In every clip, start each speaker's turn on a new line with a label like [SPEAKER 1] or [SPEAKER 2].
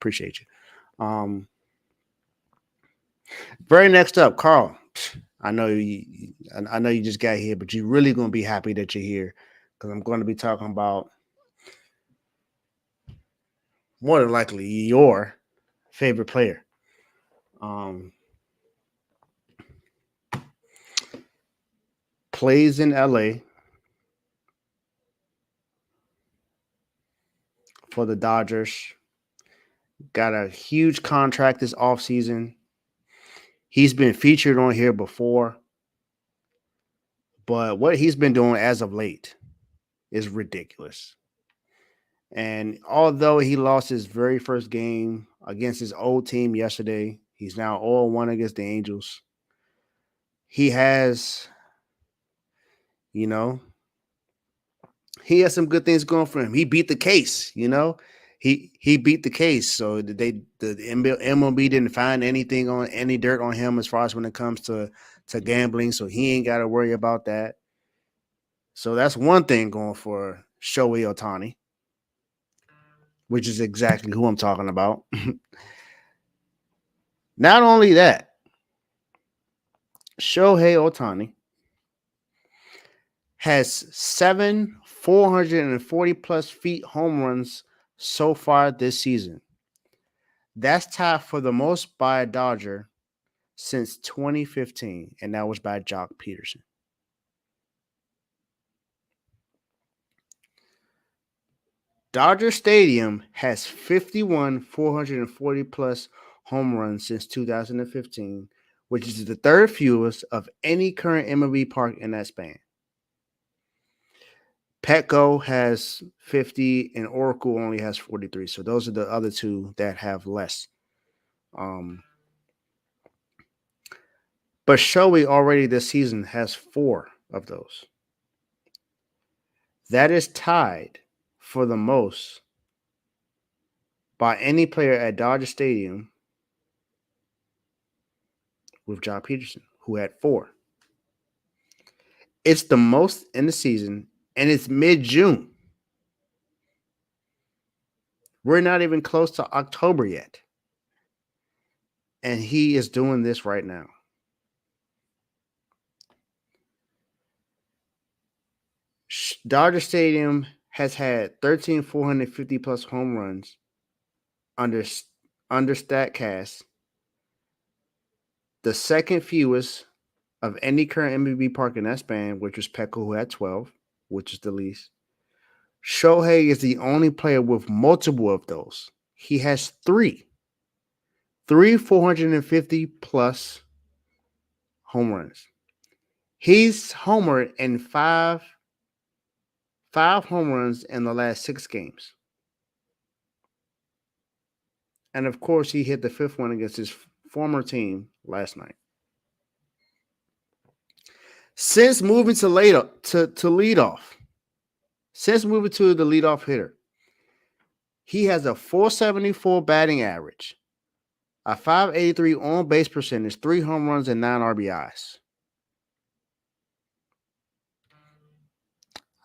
[SPEAKER 1] Appreciate you. Very next up, Carl. I know you just got here, but you're really gonna be happy that you're here because I'm going to be talking about more than likely your favorite player. Um, Plays in LA for the Dodgers. Got a huge contract this offseason. He's been featured on here before, but what he's been doing as of late is ridiculous. And although he lost his very first game against his old team yesterday, he's now 0-1 against the Angels. He has, you know, he has some good things going for him. He beat the case, He beat the case. So the MLB didn't find anything on any dirt on him as far as when it comes to gambling. So he ain't got to worry about that. So that's one thing going for Shohei Ohtani, which is exactly who I'm talking about. Not only that, Shohei Ohtani has 7 440 plus feet home runs so far this season. That's tied for the most by a Dodger since 2015, and that was by Jock Peterson. Dodger Stadium has 51 440 plus home runs since 2015, which is the third fewest of any current MLB park in that span. Petco has 50 and Oracle only has 43. So those are the other two that have less. But Shohei already this season has 4 of those. That is tied for the most by any player at Dodger Stadium with John Peterson, who had 4. It's the most in the season, and it's mid-June. We're not even close to October yet. And he is doing this right now. Dodger Stadium has had 13 450 plus home runs under StatCast, the second fewest of any current MLB park in that span, which was Petco, who had 12, which is the least. Shohei is the only player with multiple of those. He has 3 450 plus home runs. He's homered in 5 home runs in the last 6 games. And of course, he hit the 5th one against his former team last night. Since moving to leadoff, since moving to the leadoff hitter, he has a 474 batting average, a 583 on base percentage, 3 home runs, and 9 RBIs.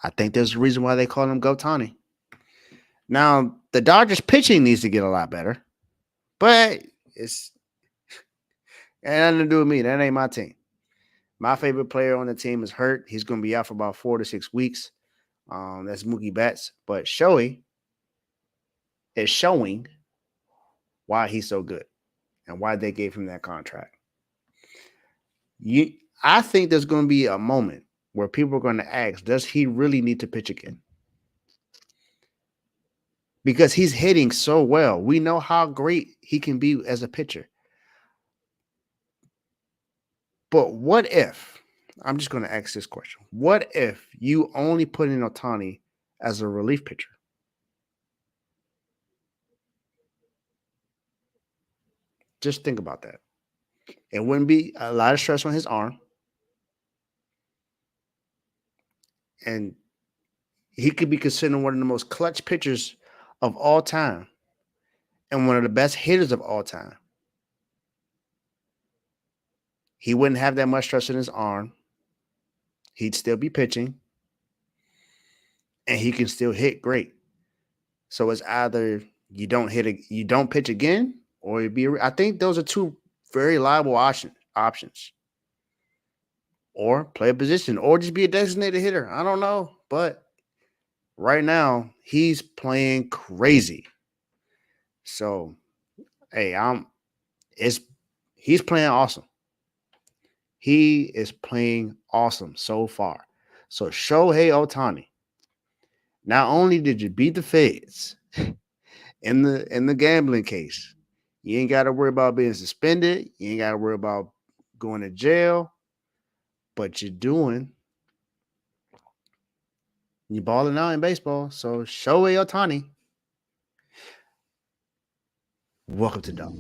[SPEAKER 1] I think there's a reason why they call him Ohtani. Now, the Dodgers pitching needs to get a lot better, but it's nothing to do with me. That ain't my team. My favorite player on the team is hurt. He's going to be out for about 4 to 6 weeks. That's Mookie Betts. But Shohei is showing why he's so good and why they gave him that contract. I think there's going to be a moment where people are going to ask, does he really need to pitch again? Because he's hitting so well. We know how great he can be as a pitcher. But what if, I'm just going to ask this question, what if you only put in Ohtani as a relief pitcher? Just think about that. It wouldn't be a lot of stress on his arm. And he could be considered one of the most clutch pitchers of all time and one of the best hitters of all time. He wouldn't have that much stress in his arm. He'd still be pitching. And he can still hit great. So it's either you don't pitch again, or you be. I think those are two very liable options. Or play a position, or just be a designated hitter. I don't know, but right now he's playing crazy. So hey, it's he's playing awesome. He is playing awesome so far. So Shohei Ohtani, not only did you beat the feds in the gambling case, you ain't got to worry about being suspended. You ain't got to worry about going to jail. But you're balling out in baseball. So Shohei Ohtani, welcome to Dawg.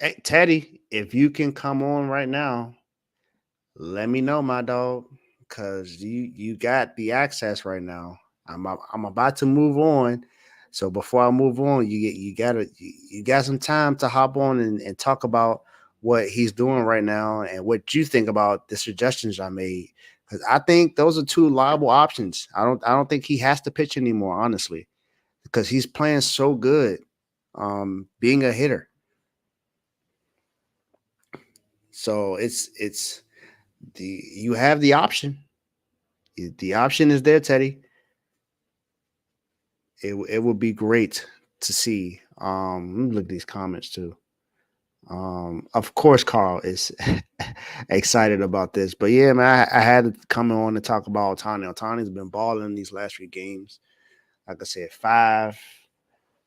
[SPEAKER 1] Hey Teddy, if you can come on right now, let me know, my dog, because you got the access right now. I'm about to move on, so before I move on, you got some time to hop on and talk about what he's doing right now and what you think about the suggestions I made. Because I think those are two liable options. I don't think he has to pitch anymore, honestly, because he's playing so good, being a hitter. So it's the you have the option. The option is there, Teddy. It would be great to see. Let me look at these comments too. Of course, Carl is excited about this, but yeah, man, I had to come on and talk about Ohtani. Ohtani's been balling these last few games. Like I said, 5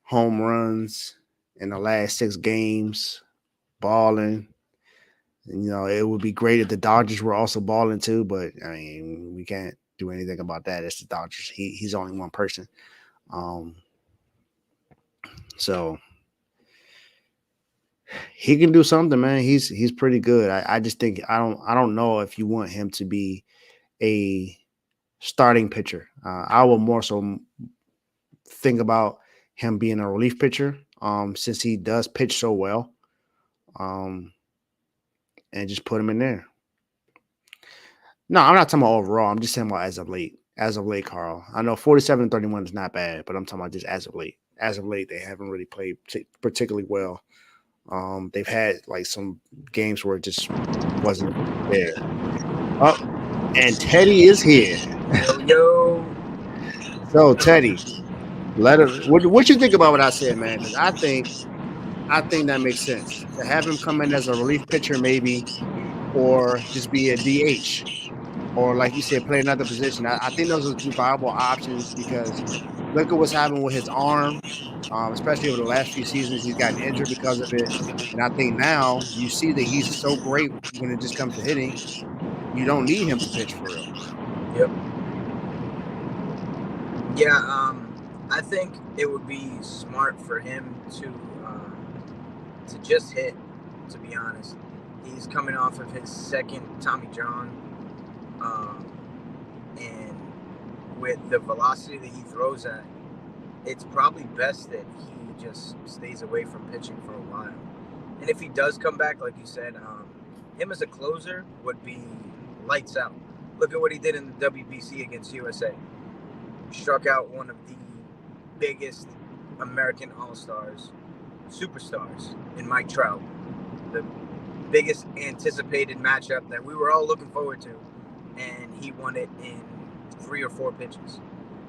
[SPEAKER 1] home runs in the last 6 games, balling. And, it would be great if the Dodgers were also balling too, but I mean, we can't do anything about that. It's the Dodgers. He's only one person. Um, so he can do something, man. He's pretty good. I just think I don't know if you want him to be a starting pitcher. I will more so think about him being a relief pitcher, since he does pitch so well, um, and just put him in there. No, I'm not talking about overall. I'm just saying about as of late. As of late, Carl. I know 47-31 is not bad, but I'm talking about just as of late. As of late, they haven't really played particularly well. They've had like some games where it just wasn't there. Oh, and Teddy is here.
[SPEAKER 2] Yo.
[SPEAKER 1] So Teddy, let us. What you think about what I said, man? Because I think that makes sense to have him come in as a relief pitcher, maybe, or just be a DH, or like you said, play another position. I think those are two viable options because look at what's happened with his arm, especially over the last few seasons. He's gotten injured because of it, and I think now you see that he's so great when it just comes to hitting. You don't need him to pitch for real.
[SPEAKER 2] Yep. Yeah. I think it would be smart for him to just hit. To be honest, he's coming off of his second Tommy John, and with the velocity that he throws at, it's probably best that he just stays away from pitching for a while. And if he does come back, like you said, him as a closer would be lights out. Look at what he did in the WBC against USA. Struck out one of the biggest American All-Stars, superstars in Mike Trout. The biggest anticipated matchup that we were all looking forward to. And he won it in 3 or 4 pitches.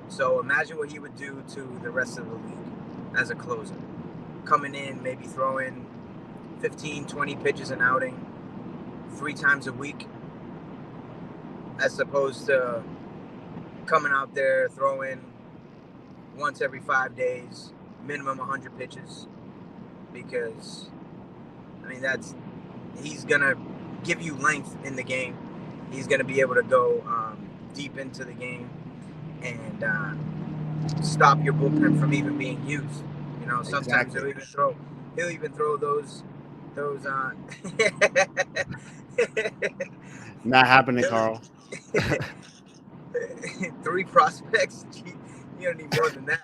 [SPEAKER 2] So imagine what he would do to the rest of the league as a closer. Coming in, maybe throwing 15, 20 pitches an outing 3 times a week, as opposed to coming out there throwing once every 5 days, minimum 100 pitches. Because, I mean, he's going to give you length in the game. He's going to be able to go deep into the game and stop your bullpen from even being used. Sometimes
[SPEAKER 1] Exactly.
[SPEAKER 2] he'll even throw those
[SPEAKER 1] Not happening, Carl.
[SPEAKER 2] 3 prospects. You don't need more than that.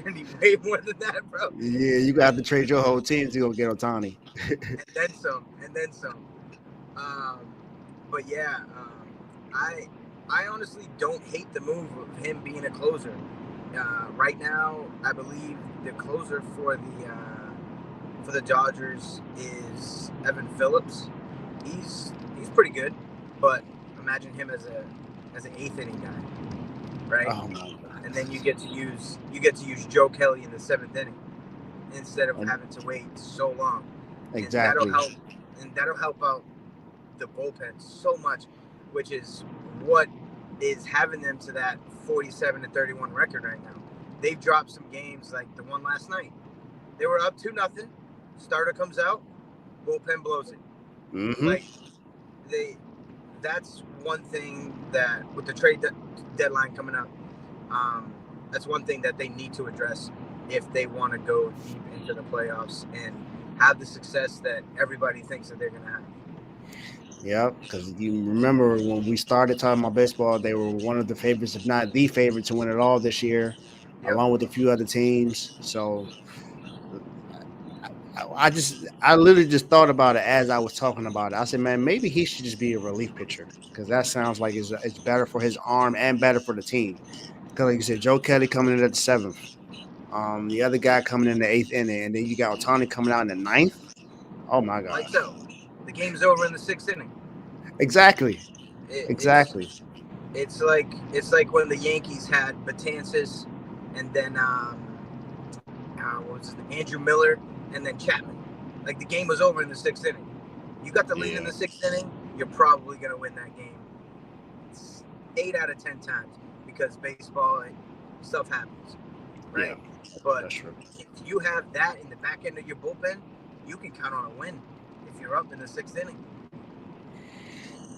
[SPEAKER 2] You need way more than that, bro.
[SPEAKER 1] Yeah, you got to trade your whole team to go get Ohtani.
[SPEAKER 2] And then some. but yeah, I I honestly don't hate the move of him being a closer. Right now, I believe the closer for the Dodgers is Evan Phillips. He's pretty good, but imagine him as an eighth inning guy, right?
[SPEAKER 1] Oh my
[SPEAKER 2] And
[SPEAKER 1] god.
[SPEAKER 2] then you get to use Joe Kelly in the seventh inning instead of
[SPEAKER 1] And
[SPEAKER 2] having to wait so long, and
[SPEAKER 1] exactly.
[SPEAKER 2] that'll help out the bullpen so much, which is what is having them to that 47-31 record right now. They've dropped some games like the one last night. They were up 2-0. Starter comes out, bullpen blows it.
[SPEAKER 1] Mm-hmm.
[SPEAKER 2] Like they, that's one thing that with the deadline coming up, um, that's one thing that they need to address if they want to go deep into the playoffs and have the success that everybody thinks that they're going to have.
[SPEAKER 1] Yep. Because you remember when we started talking about baseball, they were one of the favorites, if not the favorite, to win it all this year,
[SPEAKER 2] Yep.
[SPEAKER 1] along with a few other teams. So I literally just thought about it as I was talking about it. I said, man, maybe he should just be a relief pitcher because that sounds like it's better for his arm and better for the team. Because like you said, Joe Kelly coming in at the seventh, the other guy coming in the eighth inning, and then you got Ohtani coming out in the ninth. Oh my
[SPEAKER 2] Lights
[SPEAKER 1] gosh!
[SPEAKER 2] out. The game's over in the sixth inning.
[SPEAKER 1] Exactly,
[SPEAKER 2] It, it's
[SPEAKER 1] exactly.
[SPEAKER 2] it's like when the Yankees had Betances and then what was his name? Andrew Miller and then Chapman. Like the game was over in the sixth inning. You got the lead in
[SPEAKER 1] Yeah,
[SPEAKER 2] the sixth inning, you're probably gonna win that game 8 out of 10 times because baseball and stuff happens,
[SPEAKER 1] yeah,
[SPEAKER 2] right? But
[SPEAKER 1] that's true.
[SPEAKER 2] if you have that in the back end of your bullpen, you can count on a win if you're up in the sixth inning.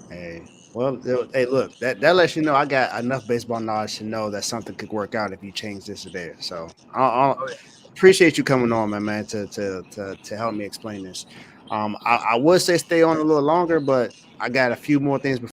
[SPEAKER 1] Hey, well, hey, look, that lets you know I got enough baseball knowledge to know that something could work out if you change this or there. So I
[SPEAKER 2] Oh yeah,
[SPEAKER 1] appreciate you coming on, my man, to help me explain this. I would say stay on a little longer, but I got a few more things